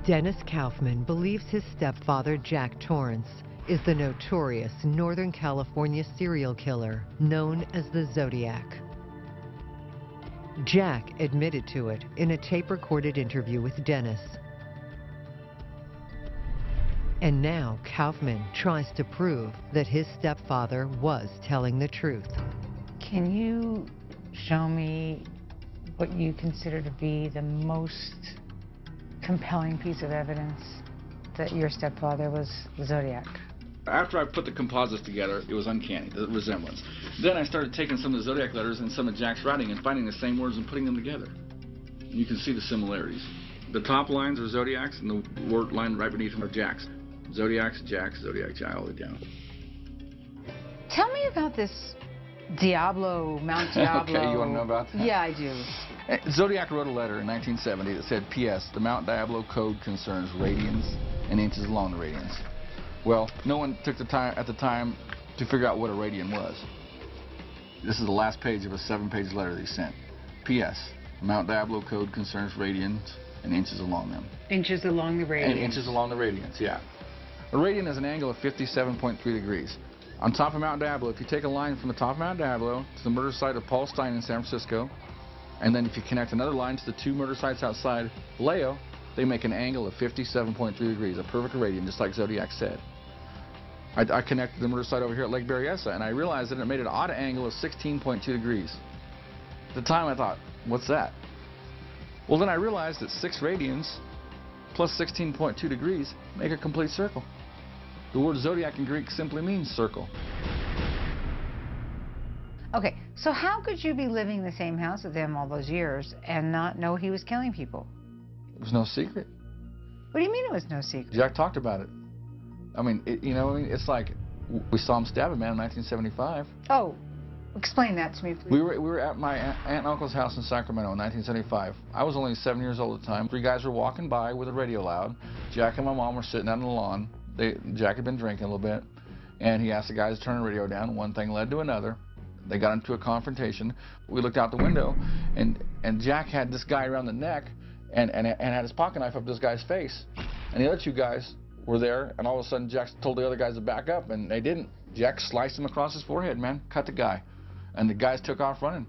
Dennis Kaufman believes his stepfather, Jack Torrance, is the notorious Northern California serial killer known as the Zodiac. Jack admitted to it in a tape-recorded interview with Dennis. And now Kaufman tries to prove that his stepfather was telling the truth. Can you show me what you consider to be the most compelling piece of evidence that your stepfather was the Zodiac? After I put the composites together, it was uncanny, the resemblance. Then I started taking some of the Zodiac letters and some of Jack's writing and finding the same words and putting them together. You can see the similarities. The top lines are Zodiac's and the word line right beneath them are Jack's. Zodiac's, Jack's, Zodiac, Jack, all the way down. Tell me about this Diablo, Mount Diablo. Okay, you want to know about that? Yeah, I do. Zodiac wrote a letter in 1970 that said, P.S. The Mount Diablo code concerns radians and inches along the radians. Well, no one took the time at the time to figure out what a radian was. This is the last page of a 7-page letter that he sent. P.S. The Mount Diablo code concerns radians and inches along them. Inches along the radians. And inches along the radians, yeah. A radian is an angle of 57.3 degrees. On top of Mount Diablo, if you take a line from the top of Mount Diablo to the murder site of Paul Stein in San Francisco, and then if you connect another line to the 2 murder sites outside Vallejo, they make an angle of 57.3 degrees, a perfect radian, just like Zodiac said. I connected the murder site over here at Lake Berryessa, and I realized that it made an odd angle of 16.2 degrees. At the time, I thought, what's that? Well, then I realized that 6 radians plus 16.2 degrees make a complete circle. The word Zodiac in Greek simply means circle. Okay, so how could you be living in the same house with him all those years and not know he was killing people? It was no secret. What do you mean it was no secret? Jack talked about it. I mean, it's like we saw him stab a man in 1975. Oh, explain that to me, please. We were at my aunt and uncle's house in Sacramento in 1975. I was only 7 years old at the time. 3 guys were walking by with a radio loud. Jack and my mom were sitting out on the lawn. Jack had been drinking a little bit, and he asked the guys to turn the radio down. One thing led to another. They got into a confrontation. We looked out the window, and Jack had this guy around the neck and had his pocket knife up this guy's face. And the other 2 guys were there, and all of a sudden Jack told the other guys to back up, and they didn't. Jack sliced him across his forehead, man, cut the guy. And the guys took off running.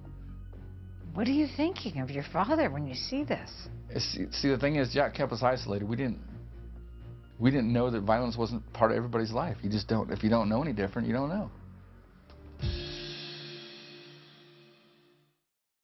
What are you thinking of your father when you see this? See, the thing is, Jack kept us isolated. We didn't know that violence wasn't part of everybody's life. You just don't. If you don't know any different, you don't know.